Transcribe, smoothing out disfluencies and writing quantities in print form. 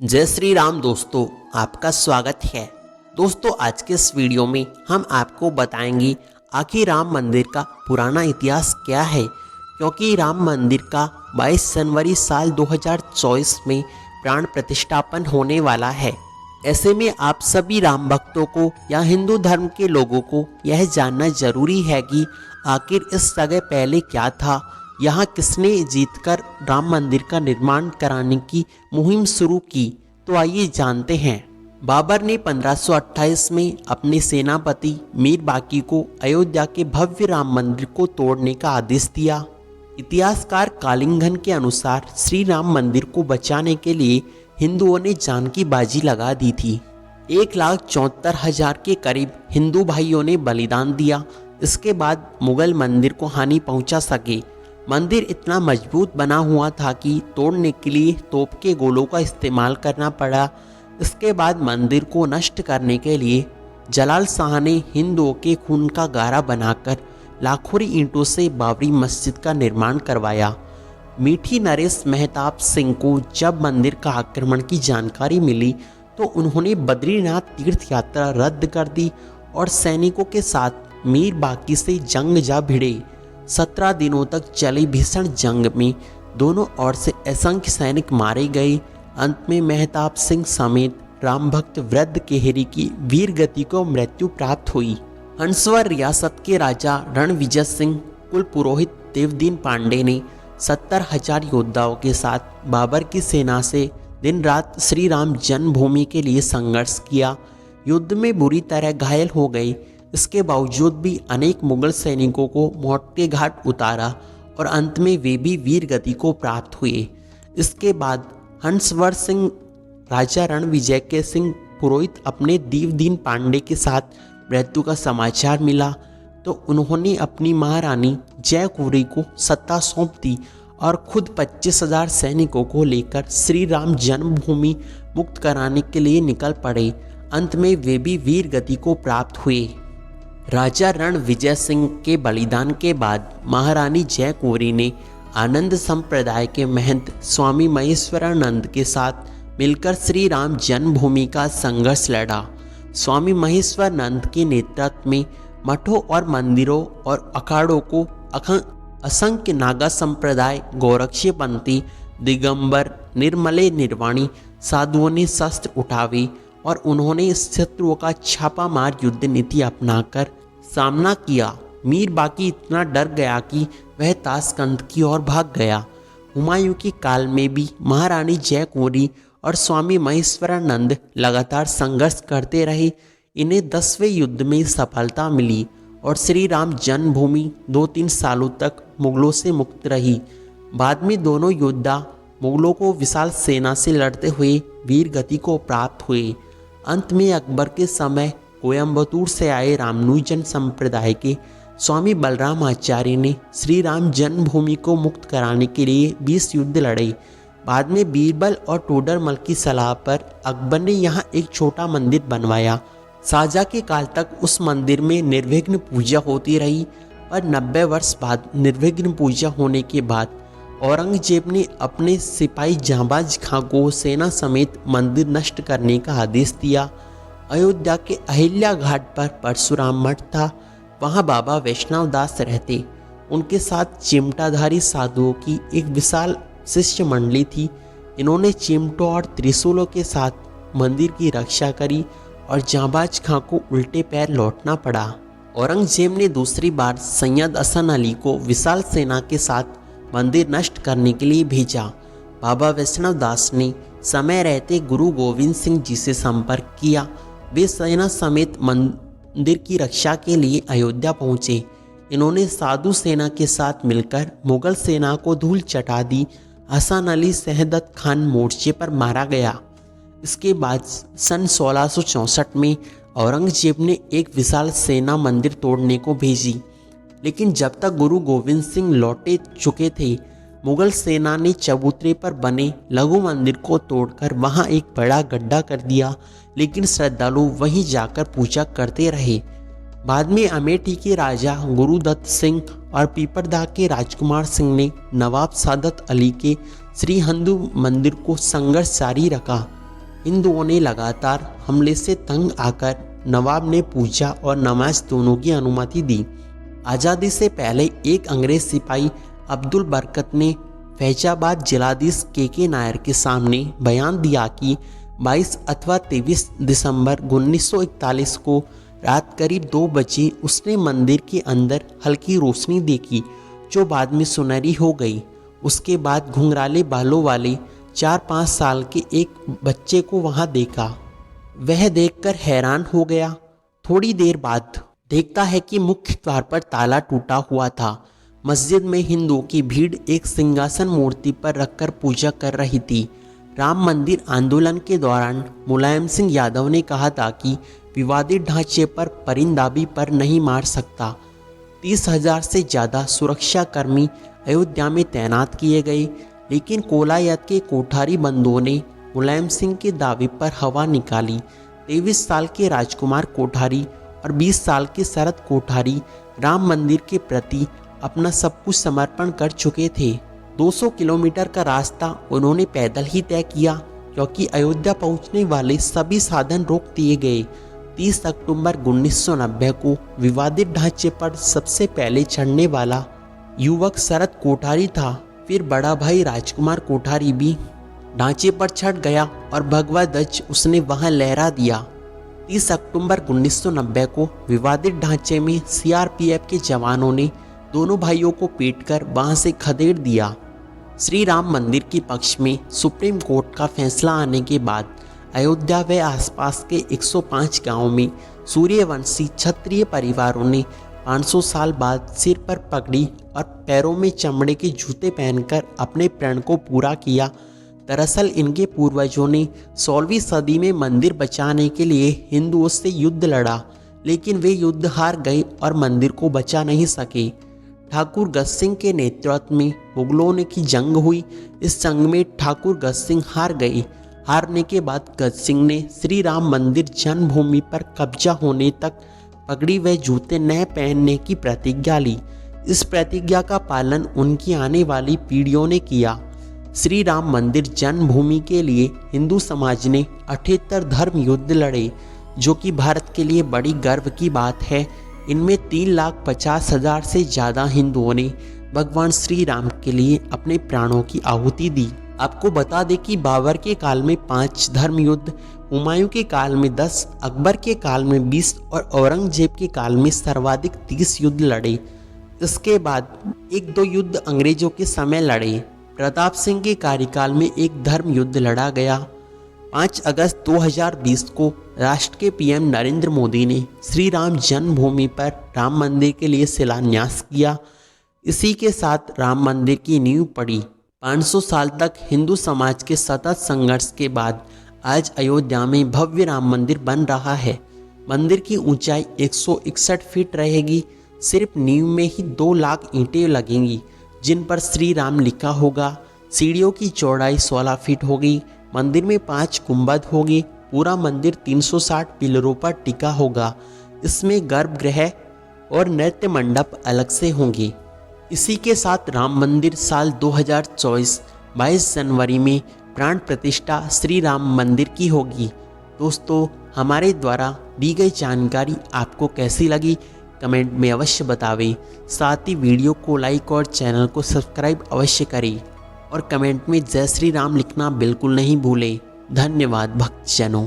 जय श्री राम दोस्तों, आपका स्वागत है। दोस्तों, आज के इस वीडियो में हम आपको बताएंगे आखिर राम मंदिर का पुराना इतिहास क्या है, क्योंकि राम मंदिर का 22 जनवरी साल 2024 में प्राण प्रतिष्ठापन होने वाला है। ऐसे में आप सभी राम भक्तों को या हिंदू धर्म के लोगों को यह जानना जरूरी है कि आखिर इस जगह पहले क्या था, यहाँ किसने जीतकर राम मंदिर का निर्माण कराने की मुहिम शुरू की। तो आइए जानते हैं। बाबर ने 1528 में अपने सेनापति मीर बाकी को अयोध्या के भव्य राम मंदिर को तोड़ने का आदेश दिया। इतिहासकार कालिंगन के अनुसार श्री राम मंदिर को बचाने के लिए हिंदुओं ने जान की बाजी लगा दी थी। 1,74,000 के करीब हिंदू भाइयों ने बलिदान दिया। इसके बाद मुगल मंदिर को हानि पहुंचा सके। मंदिर इतना मजबूत बना हुआ था कि तोड़ने के लिए तोप के गोलों का इस्तेमाल करना पड़ा। इसके बाद मंदिर को नष्ट करने के लिए जलाल शाह ने हिंदुओं के खून का गारा बनाकर लाखोरी ईंटों से बाबरी मस्जिद का निर्माण करवाया। मीठी नरेश मेहताब सिंह को जब मंदिर का आक्रमण की जानकारी मिली तो उन्होंने बद्रीनाथ तीर्थ यात्रा रद्द कर दी और सैनिकों के साथ मीर बाकी से जंग जा भिड़े। 17 दिनों तक चली भीषण जंग में दोनों ओर से असंख्य सैनिक मारे गए। अंत में मेहताब सिंह समेत राम भक्त वृद्ध केहरी की वीर गति को मृत्यु प्राप्त हुई। हंसवर रियासत के राजा रणविजय सिंह कुल पुरोहित देवदीन पांडे ने 70,000 योद्धाओं के साथ बाबर की सेना से दिन रात श्री राम जन्मभूमि के लिए संघर्ष किया। युद्ध में बुरी तरह घायल हो गए। इसके बावजूद भी अनेक मुगल सैनिकों को मौत के घाट उतारा और अंत में वे भी वीर गति को प्राप्त हुए। इसके बाद हंसवर सिंह राजा रणविजय के सिंह पुरोहित अपने देवदीन पांडे के साथ मृत्यु का समाचार मिला तो उन्होंने अपनी महारानी जयकुरी को सत्ता सौंप दी और खुद 25,000 सैनिकों को लेकर श्री राम जन्मभूमि मुक्त कराने के लिए निकल पड़े। अंत में वे भी वीर गति को प्राप्त हुए। राजा रणविजय सिंह के बलिदान के बाद महारानी जयकुंवरी ने आनंद संप्रदाय के महंत स्वामी महेश्वरानंद के साथ मिलकर श्री राम जन्मभूमि का संघर्ष लड़ा। स्वामी महेश्वरानंद के नेतृत्व में मठों और मंदिरों और अखाड़ों को असंख्य नागा संप्रदाय, गोरक्षपंथी, दिगंबर, निर्मले निर्वाणी साधुओं ने शस्त्र उठावे और उन्होंने शत्रुओं का छापामार युद्ध नीति अपनाकर सामना किया। मीर बाकी इतना डर गया कि वह ताशकंद की ओर भाग गया। हुमायूं के काल में भी महारानी जयकुंवरी और स्वामी महेश्वरानंद लगातार संघर्ष करते रहे। इन्हें 10वें युद्ध में सफलता मिली और श्री राम जन्मभूमि 2-3 सालों तक मुगलों से मुक्त रही। बाद में दोनों योद्धा मुगलों को विशाल सेना से लड़ते हुए वीर गति को प्राप्त हुए। अंत में अकबर के समय कोयम्बतूर से आए रामानुजन संप्रदाय के स्वामी बलराम आचार्य ने श्री राम जन्मभूमि को मुक्त कराने के लिए 20 युद्ध लड़े। बाद में बीरबल और टोडरमल की सलाह पर अकबर ने यहाँ एक छोटा मंदिर बनवाया। शाहजहाँ के काल तक उस मंदिर में निर्विघ्न पूजा होती रही, पर 90 वर्ष बाद निर्विघ्न पूजा होने के बाद औरंगजेब ने अपने सिपाही जांबाज खां को सेना समेत मंदिर नष्ट करने का आदेश दिया। अयोध्या के अहिल्या घाट पर परशुराम मठ था। वहां बाबा वैष्णव दास रहते। उनके साथ चिमटाधारी साधुओं की एक विशाल शिष्य मंडली थी। इन्होंने चिमटों और त्रिशूलों के साथ मंदिर की रक्षा करी और जांबाज खां को उल्टे पैर लौटना पड़ा। औरंगजेब ने दूसरी बार सैयद हसन अली को विशाल सेना के साथ मंदिर नष्ट करने के लिए भेजा। बाबा वैष्णव दास ने समय रहते गुरु गोविंद सिंह जी से संपर्क किया। वे सेना समेत मंदिर की रक्षा के लिए अयोध्या पहुंचे। इन्होंने साधु सेना के साथ मिलकर मुगल सेना को धूल चटा दी। हसन अली शहदत खान मोर्चे पर मारा गया। इसके बाद सन 1664 में औरंगजेब ने एक विशाल सेना मंदिर तोड़ने को भेजी, लेकिन जब तक गुरु गोविंद सिंह लौटे चुके थे, मुगल सेना ने चबूतरे पर बने लघु मंदिर को तोड़कर वहां एक बड़ा गड्ढा कर दिया, लेकिन श्रद्धालु वहीं जाकर पूजा करते रहे। बाद में अमेठी के राजा गुरुदत्त सिंह और पीपरदा के राजकुमार सिंह ने नवाब सादत अली के श्री हिंदू मंदिर को संघर्ष जारी रखा। हिंदुओं ने लगातार हमले से तंग आकर नवाब ने पूजा और नमाज दोनों की अनुमति दी। आज़ादी से पहले एक अंग्रेज सिपाही अब्दुल बरकत ने फैजाबाद जिलाधीश के नायर के सामने बयान दिया कि 22 अथवा 23 दिसंबर 1941 को रात करीब 2 बजे उसने मंदिर के अंदर हल्की रोशनी देखी जो बाद में सुनहरी हो गई। उसके बाद घुंघराले बालों वाले 4-5 साल के एक बच्चे को वहां देखा। वह देखकर हैरान हो गया। थोड़ी देर बाद देखता है कि मुख्य द्वार पर ताला टूटा हुआ था। मस्जिद में हिंदुओं की भीड़ एक सिंहासन मूर्ति पर रखकर पूजा कर रही थी। राम मंदिर आंदोलन के दौरान मुलायम सिंह यादव ने कहा था कि विवादित ढांचे पर परिंदा भी पर नहीं मार सकता। 30,000 से ज़्यादा सुरक्षाकर्मी अयोध्या में तैनात किए गए, लेकिन कोलायत के कोठारी बंदों ने मुलायम सिंह के दावे पर हवा निकाली। 23 साल के राजकुमार कोठारी और 20 साल के शरद कोठारी राम मंदिर के प्रति अपना सब कुछ समर्पण कर चुके थे। 200 किलोमीटर का रास्ता उन्होंने पैदल ही तय किया, क्योंकि अयोध्या पहुंचने वाले सभी साधन रोक दिए गए। 30 अक्टूबर 1990 को विवादित ढांचे पर सबसे पहले चढ़ने वाला युवक शरद कोठारी था। फिर बड़ा भाई राजकुमार कोठारी भी ढांचे पर चढ़ गया और भगवा ध्वज उसने वहां लहरा दिया। 30 अक्टूबर 1990 को विवादित ढांचे में सीआरपीएफ के जवानों ने दोनों भाइयों को पीटकर वहां से खदेड़ दिया। श्री राम मंदिर के पक्ष में सुप्रीम कोर्ट का फैसला आने के बाद अयोध्या व आसपास के 105 गांवों में सूर्यवंशी क्षत्रिय परिवारों ने 500 साल बाद सिर पर पगड़ी और पैरों में चमड़े के जूते पहनकर अपने प्रण को पूरा किया। दरअसल इनके पूर्वजों ने 16वीं सदी में मंदिर बचाने के लिए हिंदुओं से युद्ध लड़ा, लेकिन वे युद्ध हार गए और मंदिर को बचा नहीं सके। ठाकुर गज सिंह के नेतृत्व में मुगलों ने की जंग हुई। इस जंग में ठाकुर गज सिंह हार गए। हारने के बाद गज सिंह ने श्री राम मंदिर जन्मभूमि पर कब्जा होने तक पगड़ी व जूते न पहनने की प्रतिज्ञा ली। इस प्रतिज्ञा का पालन उनकी आने वाली पीढ़ियों ने किया। श्री राम मंदिर जन्मभूमि के लिए हिंदू समाज ने 78 धर्म युद्ध लड़े, जो कि भारत के लिए बड़ी गर्व की बात है। इनमें 3,50,000 से ज़्यादा हिंदुओं ने भगवान श्री राम के लिए अपने प्राणों की आहुति दी। आपको बता दें कि बाबर के काल में 5 धर्म युद्ध, हुमायूं के काल में 10, अकबर के काल में 20 और औरंगजेब के काल में सर्वाधिक 30 युद्ध लड़े। इसके बाद 1-2 युद्ध अंग्रेजों के समय लड़े। प्रताप सिंह के कार्यकाल में एक धर्म युद्ध लड़ा गया। 5 अगस्त 2020 को राष्ट्र के पीएम नरेंद्र मोदी ने श्री राम जन्मभूमि पर राम मंदिर के लिए शिलान्यास किया। इसी के साथ राम मंदिर की नींव पड़ी। 500 साल तक हिंदू समाज के सतत संघर्ष के बाद आज अयोध्या में भव्य राम मंदिर बन रहा है। मंदिर की ऊंचाई 161 फीट रहेगी। सिर्फ नींव में ही 2 लाख ईंटें लगेंगी, जिन पर श्री राम लिखा होगा। सीढ़ियों की चौड़ाई 16 फीट होगी। मंदिर में 5 गुंबद होगी। पूरा मंदिर 360 पिलरों पर टिका होगा। इसमें गर्भगृह और नृत्य मंडप अलग से होंगे। इसी के साथ राम मंदिर साल 2024 22 जनवरी में प्राण प्रतिष्ठा श्री राम मंदिर की होगी। दोस्तों, हमारे द्वारा दी गई जानकारी आपको कैसी लगी कमेंट में अवश्य बतावें। साथ ही वीडियो को लाइक और चैनल को सब्सक्राइब अवश्य करें और कमेंट में जय श्री राम लिखना बिल्कुल नहीं भूलें। धन्यवाद भक्तजनों।